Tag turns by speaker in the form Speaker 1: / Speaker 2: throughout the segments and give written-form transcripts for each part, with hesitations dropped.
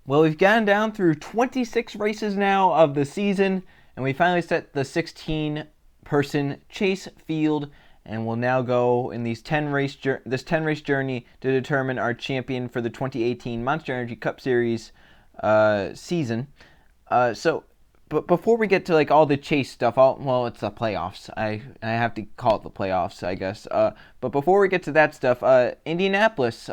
Speaker 1: Well, we've gotten down through 26 races now of the season, and we finally set the 16-person chase field, and we'll now go in this 10-race journey to determine our champion for the 2018 Monster Energy Cup Series season. But before we get to like all the chase stuff, well, it's the playoffs. I have to call it the playoffs, I guess. But before we get to that stuff, Indianapolis.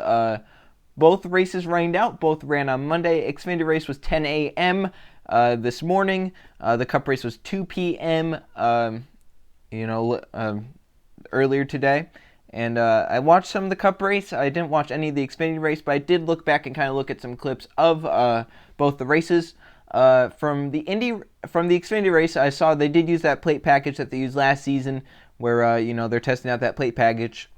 Speaker 1: Both races rained out. Both ran on Monday. Xfinity race was 10 a.m. This morning. The Cup race was 2 p.m. Earlier today. And I watched some of the Cup race. I didn't watch any of the Xfinity race, but I did look back and kind of look at some clips of both the races. From the Xfinity race, I saw they did use that plate package that they used last season, where they're testing out that plate package.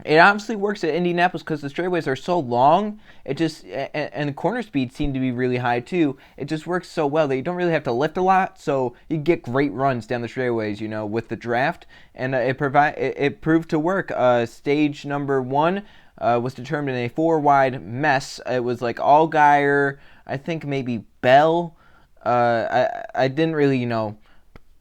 Speaker 1: It obviously works at Indianapolis because the straightaways are so long. It just and the corner speeds seem to be really high too. It just works so well that you don't really have to lift a lot, so you get great runs down the straightaways. With the draft, and it proved to work. Stage number one was determined in a four-wide mess. It was like Allgaier, I think maybe Bell. I didn't really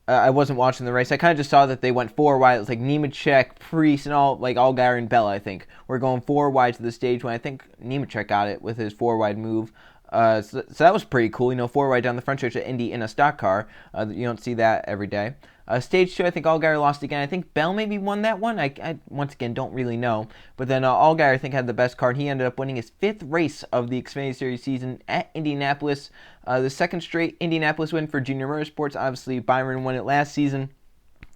Speaker 1: I wasn't watching the race. I kind of just saw that they went four wide. It was like Nemechek, Priest, and Allgaier and Bell, I think. We're going four wide to the stage when I think Nemechek got it with his four wide move. So that was pretty cool. Four wide down the front stretch at Indy in a stock car. You don't see that every day. Stage two, I think Allgaier lost again. I think Bell maybe won that one. I once again don't really know. But then Allgaier, I think, had the best car, and he ended up winning his fifth race of the Xfinity Series season at Indianapolis. The second straight Indianapolis win for Junior Motorsports. Obviously, Byron won it last season,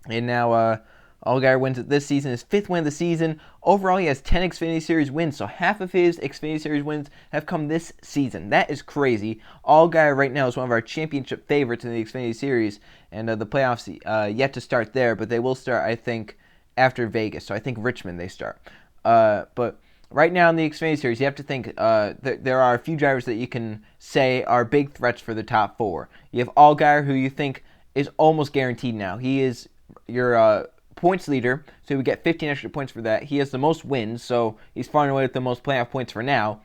Speaker 1: and now Allgaier wins it this season, his fifth win of the season. Overall, he has 10 Xfinity Series wins, so half of his Xfinity Series wins have come this season. That is crazy. Allgaier right now is one of our championship favorites in the Xfinity Series, and the playoffs yet to start there, but they will start, I think, after Vegas. So I think Richmond they start. But right now in the Xfinity Series, you have to think there are a few drivers that you can say are big threats for the top four. You have Allgaier, who you think is almost guaranteed now. He is your points leader, so he would get 15 extra points for that. He has the most wins, so he's far and away with the most playoff points for now.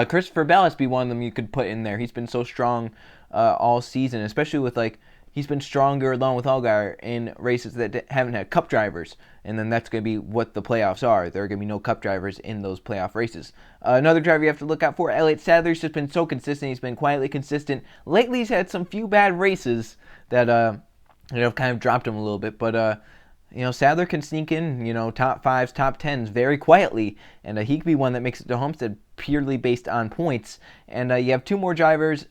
Speaker 1: Christopher Bell has to be one of them you could put in there. He's been so strong all season, especially with he's been stronger along with Allgaier in races that haven't had cup drivers, and then that's going to be what the playoffs are. There are going to be no cup drivers in those playoff races. Another driver you have to look out for, Elliott Sadler's just been so consistent. He's been quietly consistent. Lately, he's had some few bad races that have kind of dropped him a little bit, but Sadler can sneak in, top fives, top tens very quietly, and he could be one that makes it to Homestead purely based on points. And you have two more drivers,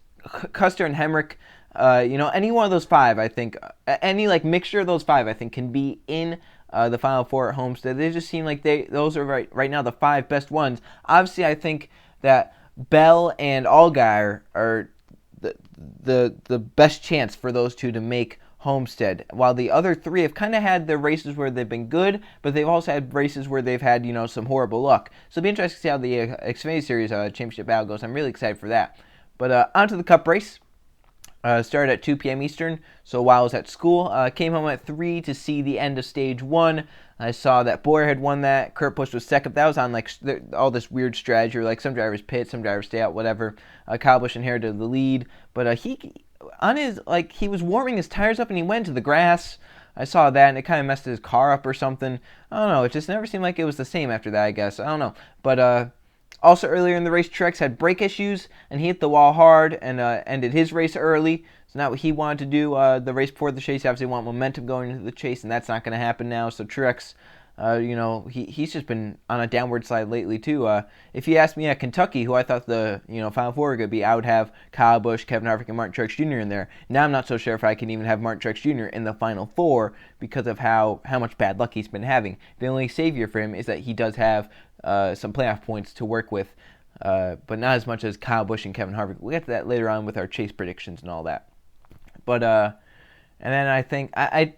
Speaker 1: Custer and Hemrick. Any one of those five, I think, any mixture of those five, I think, can be in the Final Four at Homestead. They just seem like those are right now the five best ones. Obviously, I think that Bell and Allgaier are the best chance for those two to make Homestead, while the other three have kind of had their races where they've been good, but they've also had races where they've had some horrible luck. So it'll be interesting to see how the Xfinity Series championship battle goes. I'm really excited for that. But on to the Cup race. Started at 2 p.m. Eastern, so while I was at school, came home at 3 to see the end of Stage 1. I saw that Boyer had won that. Kurt Busch was second. That was on all this weird strategy, where some drivers pit, some drivers stay out, whatever. Kyle Busch inherited the lead, but he was warming his tires up and he went to the grass. I saw that and it kind of messed his car up or something. I don't know. It just never seemed like it was the same after that, I guess. I don't know. But also earlier in the race, Truex had brake issues and he hit the wall hard and ended his race early. It's not what he wanted to do the race before the chase. Obviously, want momentum going into the chase, and that's not going to happen now. So Truex, he's just been on a downward slide lately too. If you asked me at Kentucky, who I thought the Final Four were going to be, I would have Kyle Busch, Kevin Harvick, and Martin Truex Jr. in there. Now I'm not so sure if I can even have Martin Truex Jr. in the Final Four because of how much bad luck he's been having. The only savior for him is that he does have some playoff points to work with, but not as much as Kyle Busch and Kevin Harvick. We'll get to that later on with our chase predictions and all that. But and then I think I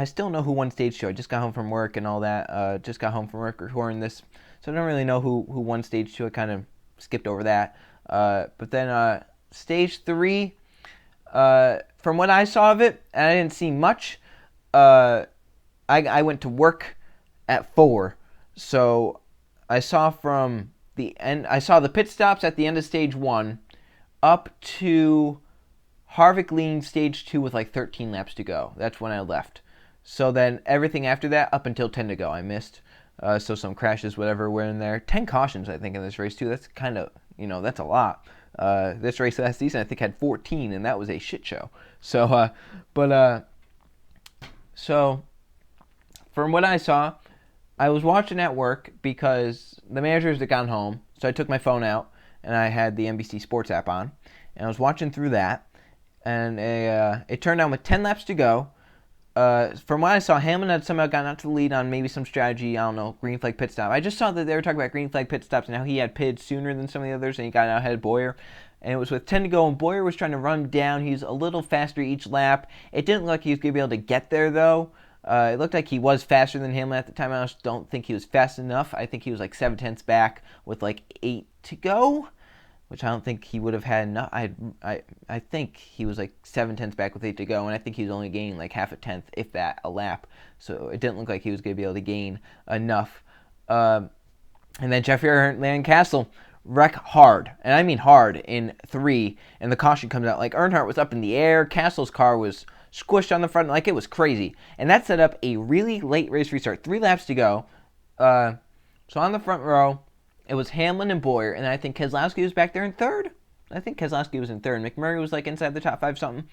Speaker 1: still know who won Stage 2. I just got home from work and all that. Just got home from work recording this, so I don't really know who won Stage 2. I kind of skipped over that. But then Stage 3, from what I saw of it, and I didn't see much. I went to work at 4, so I saw from the end. I saw the pit stops at the end of Stage 1. up to Harvick leading stage 2 with like 13 laps to go. That's when I left. So then everything after that, up until 10 to go, I missed. So some crashes, whatever, were in there. 10 cautions, I think, in this race, too. That's kind of, that's a lot. This race last season, I think, had 14, and that was a shit show. So, so from what I saw, I was watching at work because the managers had gone home. So I took my phone out, and I had the NBC Sports app on. And I was watching through that. And it turned out with 10 laps to go. From what I saw, Hamlin had somehow gotten out to the lead on maybe some strategy, I don't know, green flag pit stop. I just saw that they were talking about green flag pit stops and how he had pitted sooner than some of the others, and he got out ahead of Bowyer. And it was with 10 to go, and Bowyer was trying to run him down. He's a little faster each lap. It didn't look like he was going to be able to get there, though. It looked like he was faster than Hamlin at the time. I just don't think he was fast enough. I think he was like 7/10 back with like 8 to go, which I don't think he would have had enough. I think he was like 7/10 back with 8 to go, and I think he was only gaining like half a tenth, if that, a lap. So it didn't look like he was going to be able to gain enough. And then Jeffrey Earnhardt, Landon Castle wreck hard, and I mean hard, in 3, and the caution comes out. Like, Earnhardt was up in the air, Castle's car was squished on the front, like, it was crazy. And that set up a really late race restart. 3 laps to go. So on the front row, it was Hamlin and Bowyer, and I think Keselowski was back there in 3rd. I think Keselowski was in 3rd. McMurray was like inside the top 5 something.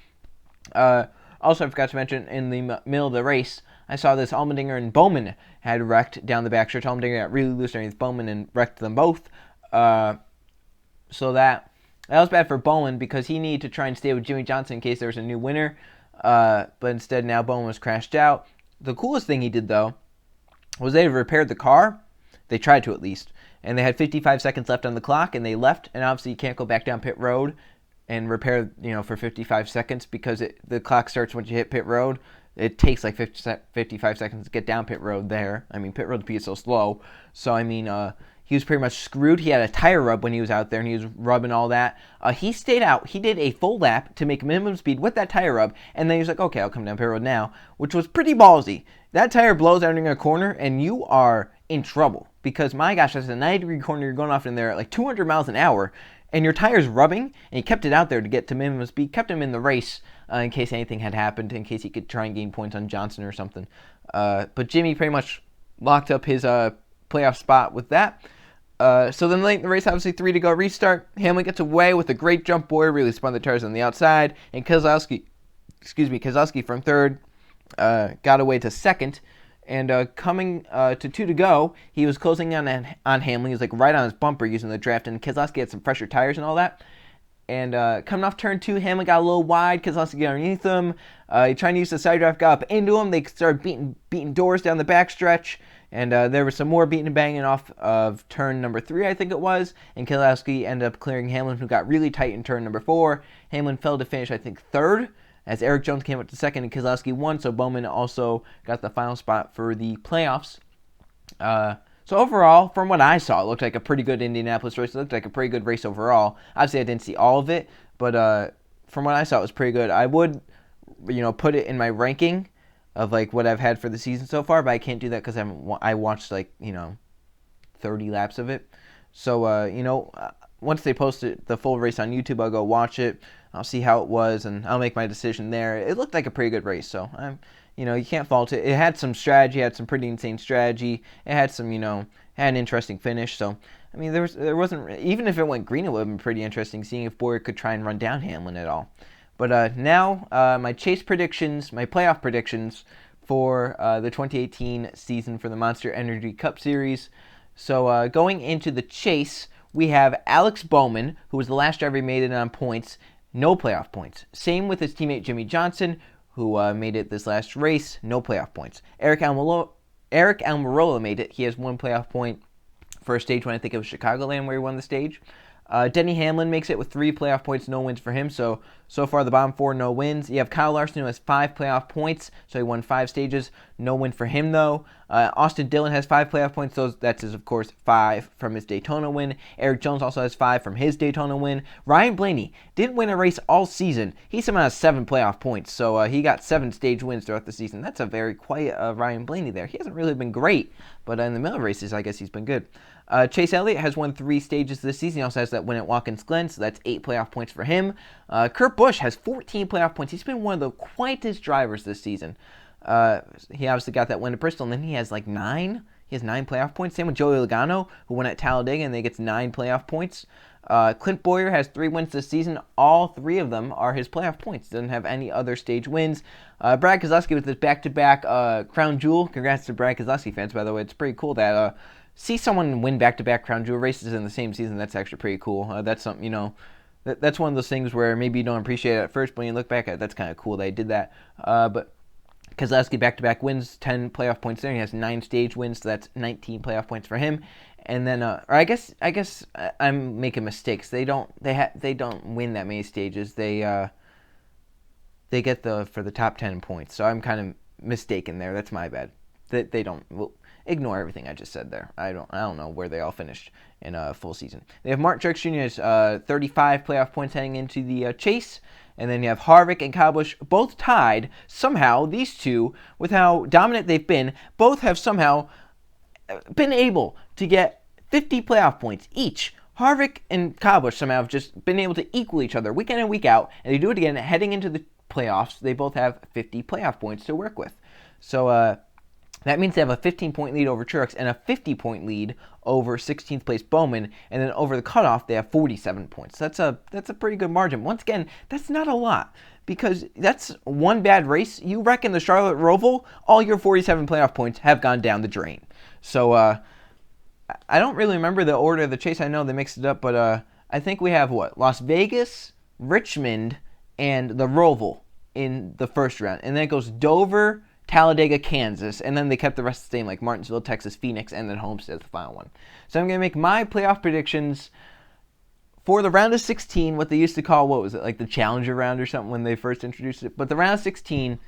Speaker 1: Also, I forgot to mention, in the middle of the race, I saw this Allmendinger and Bowman had wrecked down the backstretch. Allmendinger got really loose underneath Bowman and wrecked them both. So that was bad for Bowman because he needed to try and stay with Jimmy Johnson in case there was a new winner. But instead, now Bowman was crashed out. The coolest thing he did, though, was they repaired the car. They tried to, at least. And they had 55 seconds left on the clock, and they left. And obviously, you can't go back down pit road and repair, for 55 seconds because the clock starts once you hit pit road. It takes like 55 seconds to get down pit road there. I mean, pit road speed is so slow. So, he was pretty much screwed. He had a tire rub when he was out there, and he was rubbing all that. He stayed out. He did a full lap to make minimum speed with that tire rub, and then he was like, okay, I'll come down pit road now, which was pretty ballsy. That tire blows out in a corner, and you are in trouble because, my gosh, that's a 90-degree corner. You're going off in there at like 200 miles an hour, and your tire's rubbing, and he kept it out there to get to minimum speed, kept him in the race in case anything had happened, in case he could try and gain points on Johnson or something. But Jimmy pretty much locked up his playoff spot with that. So then late in the race, obviously 3 to go restart. Hamlin gets away with a great jump. Bowyer really spun the tires on the outside, and Keselowski from 3rd got away to 2nd. And coming to 2 to go, he was closing on Hamlin. He was like right on his bumper using the draft, and Keselowski had some fresher tires and all that. And coming off turn 2, Hamlin got a little wide. Keselowski got underneath him. He tried to use the side draft, got up into him. They started beating doors down the backstretch. And there was some more beating and banging off of turn number 3, I think it was. And Keselowski ended up clearing Hamlin, who got really tight in turn number 4. Hamlin fell to finish, I think, 3rd, as Eric Jones came up to 2nd and Keselowski won. So Bowman also got the final spot for the playoffs. So overall, from what I saw, it looked like a pretty good Indianapolis race. It looked like a pretty good race overall. Obviously, I didn't see all of it, but from what I saw, it was pretty good. I would, put it in my ranking of like what I've had for the season so far, but I can't do that because I watched like 30 laps of it. So once they post the full race on YouTube, I'll go watch it. I'll see how it was, and I'll make my decision there. It looked like a pretty good race, so you can't fault it. It had some strategy, had some pretty insane strategy. It had some had an interesting finish. So there wasn't, even if it went green, it would have been pretty interesting seeing if Bowyer could try and run down Hamlin at all. But now, my chase predictions, my playoff predictions for the 2018 season for the Monster Energy Cup Series. So going into the chase, we have Alex Bowman, who was the last driver who made it on points, no playoff points. Same with his teammate Jimmy Johnson, who made it this last race, no playoff points. Eric Almirola made it. He has 1 playoff point for a stage when I think it was Chicagoland where he won the stage. Denny Hamlin makes it with 3 playoff points, no wins for him. So far the bottom 4, no wins. You have Kyle Larson, who has 5 playoff points, so he won 5 stages. No win for him, though. Austin Dillon has 5 playoff points. That's, of course, 5 from his Daytona win. Eric Jones also has 5 from his Daytona win. Ryan Blaney didn't win a race all season. He somehow has 7 playoff points, so he got 7 stage wins throughout the season. That's a very quiet Ryan Blaney there. He hasn't really been great, but in the middle races, I guess he's been good. Chase Elliott has won 3 stages this season. He also has that win at Watkins Glen, so that's 8 playoff points for him. Kurt Busch has 14 playoff points. He's been one of the quietest drivers this season. He obviously got that win at Bristol, and then he has like 9. He has 9 playoff points. Same with Joey Logano, who won at Talladega, and they gets 9 playoff points. Clint Bowyer has 3 wins this season. All 3 of them are his playoff points. Doesn't have any other stage wins. Brad Keselowski with his back-to-back Crown Jewel. Congrats to Brad Keselowski fans, by the way. It's pretty cool that see someone win back-to-back Crown Jewel races in the same season. That's actually pretty cool. That's something, that's one of those things where maybe you don't appreciate it at first, but when you look back at it, that's kind of cool they did that. But Keselowski back-to-back wins, 10 playoff points there. He has 9 stage wins, so that's 19 playoff points for him. And then, or I guess I'm making mistakes. They don't win that many stages. They get for the top 10 points. So I'm kind of mistaken there. That's my bad. They don't. Well, ignore everything I just said there. I don't know where they all finished in a full season. They have Martin Truex Jr. has 35 playoff points heading into the chase. And then you have Harvick and Kyle Busch both tied. Somehow, these two, with how dominant they've been, both have somehow been able to get 50 playoff points each. Harvick and Kyle Busch somehow have just been able to equal each other week in and week out. And they do it again heading into the playoffs. They both have 50 playoff points to work with. So, that means they have a 15-point lead over Truex and a 50-point lead over 16th place Bowman, and then over the cutoff they have 47 points. That's a pretty good margin. Once again, that's not a lot because that's one bad race. You reckon the Charlotte Roval, all your 47 playoff points have gone down the drain. So I don't really remember the order of the chase. I know they mixed it up, but I think we have Las Vegas, Richmond, and the Roval in the first round, and then it goes Dover, Talladega, Kansas, and then they kept the rest the same, like Martinsville, Texas, Phoenix, and then Homestead as the final one. So I'm going to make my playoff predictions for the round of 16, what they used to call, what was it, like the Challenger round or something when they first introduced it. But the round of 16,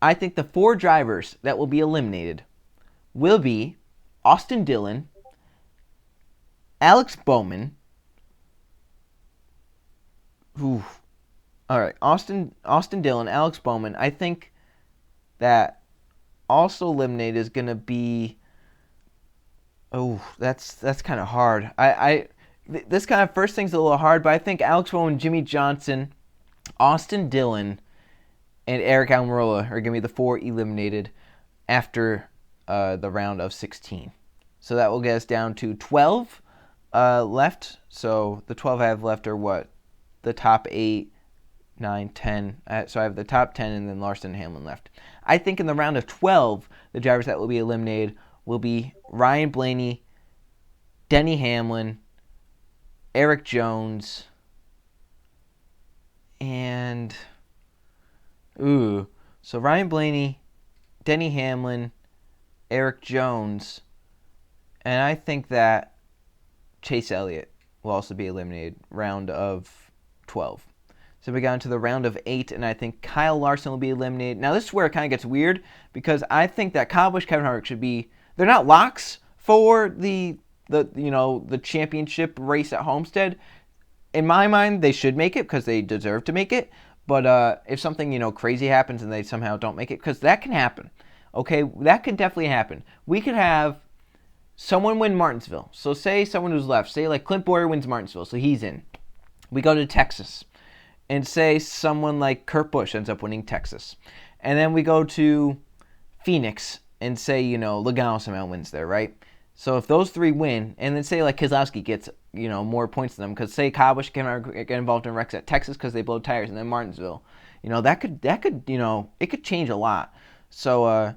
Speaker 1: I think the 4 drivers that will be eliminated will be Austin Dillon, Alex Bowman. All right, Austin Dillon, Alex Bowman. I think that also eliminated is going to be, that's kind of hard. This kind of first thing's a little hard, but I think Alex Bowman, Jimmy Johnson, Austin Dillon, and Eric Almirola are going to be the 4 eliminated after the round of 16. So that will get us down to 12 left. So the 12 I have left are what? The top 8, 9, 10. So I have the top 10 and then Larson and Hamlin left. I think in the round of 12, the drivers that will be eliminated will be Ryan Blaney, Denny Hamlin, Eric Jones, and so Ryan Blaney, Denny Hamlin, Eric Jones, and I think that Chase Elliott will also be eliminated round of 12. So we got into the round of 8, and I think Kyle Larson will be eliminated. Now, this is where it kind of gets weird, because I think that Kyle Busch, Kevin Harvick should be... They're not locks for the championship race at Homestead. In my mind, they should make it, because they deserve to make it. But if something, crazy happens and they somehow don't make it, because that can happen. Okay, that could definitely happen. We could have someone win Martinsville. So say someone who's left. Say, like, Clint Bowyer wins Martinsville, so he's in. We go to Texas. And say someone like Kurt Busch ends up winning Texas. And then we go to Phoenix and say, Logano somehow wins there, right? So if those 3 win, and then say like Keselowski gets, more points than them, because say Kyle Busch can get involved in wrecks at Texas because they blow tires, and then Martinsville, that could it could change a lot. So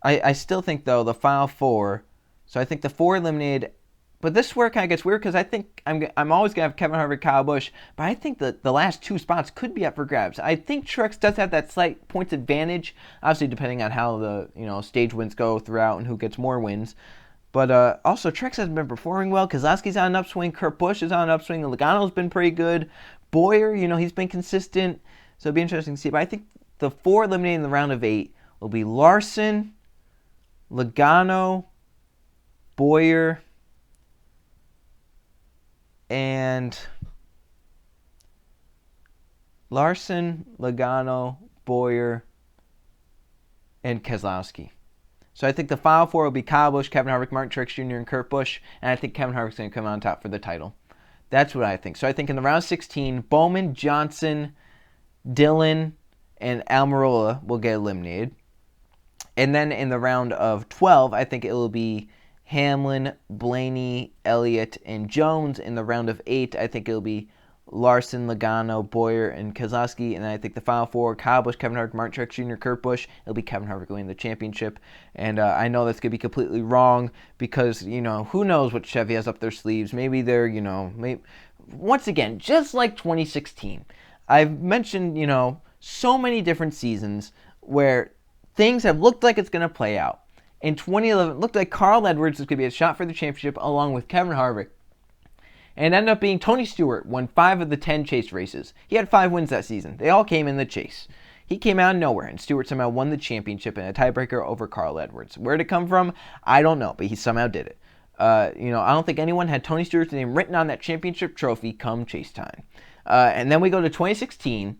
Speaker 1: I still think, though, the final 4, so I think the 4 eliminated. But this is where it kind of gets weird, because I think I'm always going to have Kevin Harvick, Kyle Busch, but I think that the last 2 spots could be up for grabs. I think Truex does have that slight points advantage, obviously depending on how the stage wins go throughout and who gets more wins. But also, Truex hasn't been performing well. Keselowski's on an upswing. Kurt Busch is on an upswing. Logano's been pretty good. Bowyer, he's been consistent. So it'll be interesting to see. But I think the 4 eliminated in the round of 8 will be Larson, Logano, Bowyer, and Larson, Logano, Bowyer, and Keselowski. So I think the final four will be Kyle Busch, Kevin Harvick, Martin Truex Jr., and Kurt Busch, and I think Kevin Harvick's going to come out on top for the title. That's what I think. So I think in the round of 16, Bowman, Johnson, Dillon, and Almirola will get eliminated. And then in the round of 12, I think it will be Hamlin, Blaney, Elliott, and Jones. In the round of 8, I think it will be Larson, Logano, Boyer, and Keselowski. And then I think the final four, Kyle Busch, Kevin Harvick, Martin Truex Jr., Kurt Busch, it'll be Kevin Harvick winning the championship. And I know that's going to be completely wrong because, who knows what Chevy has up their sleeves. Maybe they're, once again, just like 2016. I've mentioned, so many different seasons where things have looked like it's going to play out. In 2011, it looked like Carl Edwards was going to be a shot for the championship along with Kevin Harvick. And it ended up being Tony Stewart won 5 of the 10 chase races. He had 5 wins that season. They all came in the chase. He came out of nowhere, and Stewart somehow won the championship in a tiebreaker over Carl Edwards. Where did it come from? I don't know, but he somehow did it. I don't think anyone had Tony Stewart's name written on that championship trophy come chase time. And then we go to 2016.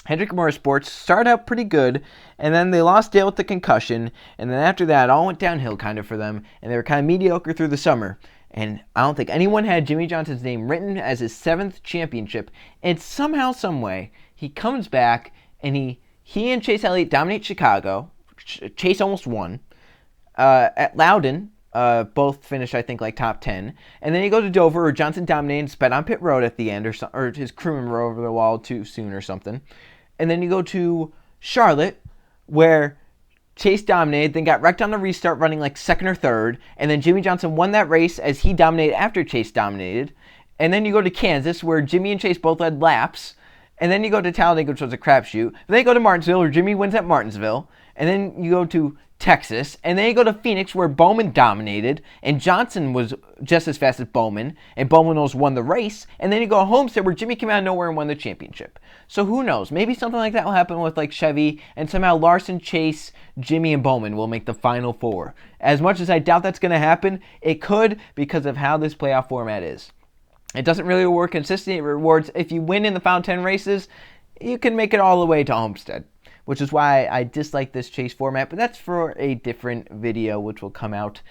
Speaker 1: Hendrick Motorsports started out pretty good, and then they lost Dale with the concussion, and then after that, it all went downhill kind of for them, and they were kind of mediocre through the summer. And I don't think anyone had Jimmy Johnson's name written as his 7th championship, and somehow, someway, he comes back, and he and Chase Elliott dominate Chicago. Chase almost won. At Loudon, both finished, I think, like top 10. And then you go to Dover, where Johnson dominated and sped on pit road at the end, or his crewman rode over the wall too soon or something. And then you go to Charlotte, where Chase dominated, then got wrecked on the restart running like 2nd or 3rd. And then Jimmy Johnson won that race as he dominated after Chase dominated. And then you go to Kansas, where Jimmy and Chase both led laps. And then you go to Talladega, which was a crapshoot. Then you go to Martinsville, where Jimmy wins at Martinsville. And then you go to Texas, and then you go to Phoenix, where Bowman dominated, and Johnson was just as fast as Bowman, and Bowman almost won the race, and then you go to Homestead, where Jimmy came out of nowhere and won the championship. So who knows? Maybe something like that will happen with like Chevy, and somehow Larson, Chase, Jimmy, and Bowman will make the final 4. As much as I doubt that's going to happen, it could because of how this playoff format is. It doesn't really reward consistency. It rewards if you win in the final 10 races, you can make it all the way to Homestead, which is why I dislike this chase format, but that's for a different video, which will come out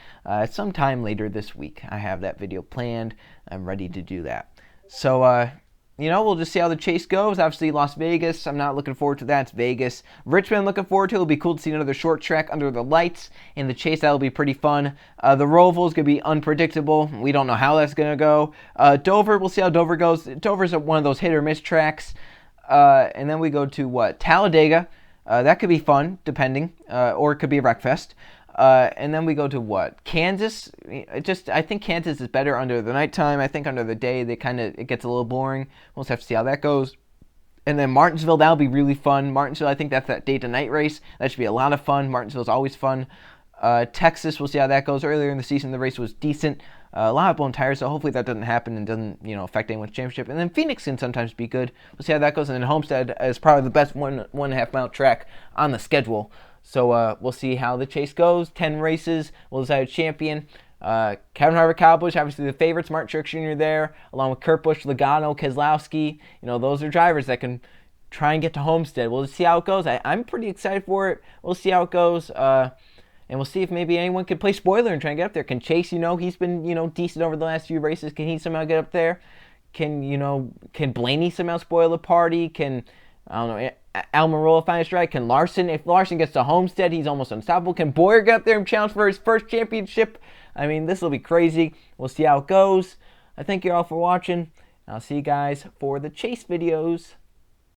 Speaker 1: sometime later this week. I have that video planned. I'm ready to do that. So, we'll just see how the chase goes. Obviously, Las Vegas, I'm not looking forward to that. It's Vegas. Richmond, looking forward to it. It'll be cool to see another short track under the lights. In the chase, that'll be pretty fun. The Roval is going to be unpredictable. We don't know how that's going to go. Dover, we'll see how Dover goes. Dover's one of those hit-or-miss tracks. And then we go to, Talladega. That could be fun, depending, or it could be a wreckfest. And then we go to Kansas. I think Kansas is better under the nighttime. I think under the day, it gets a little boring. We'll just have to see how that goes. And then Martinsville, that'll be really fun. Martinsville, I think that's that day to night race. That should be a lot of fun. Martinsville's always fun. Texas, we'll see how that goes. Earlier in the season, the race was decent. A lot of blown tires, so hopefully that doesn't happen and doesn't, affect anyone's championship. And then Phoenix can sometimes be good. We'll see how that goes. And then Homestead is probably the best 1.5 mile track on the schedule. So we'll see how the chase goes. 10 races. We'll decide a champion. Kevin Harvick, Kyle Busch, obviously the favorites. Martin Truex Jr. there, along with Kurt Busch, Logano, Keselowski. Those are drivers that can try and get to Homestead. We'll see how it goes. I'm pretty excited for it. We'll see how it goes. And we'll see if maybe anyone can play spoiler and try and get up there. Can Chase, he's been, decent over the last few races. Can he somehow get up there? Can Blaney somehow spoil the party? Can, Almirola find a strike? Can Larson? If Larson gets to Homestead, he's almost unstoppable. Can Boyer get up there and challenge for his first championship? This will be crazy. We'll see how it goes. I thank you all for watching. I'll see you guys for the chase videos.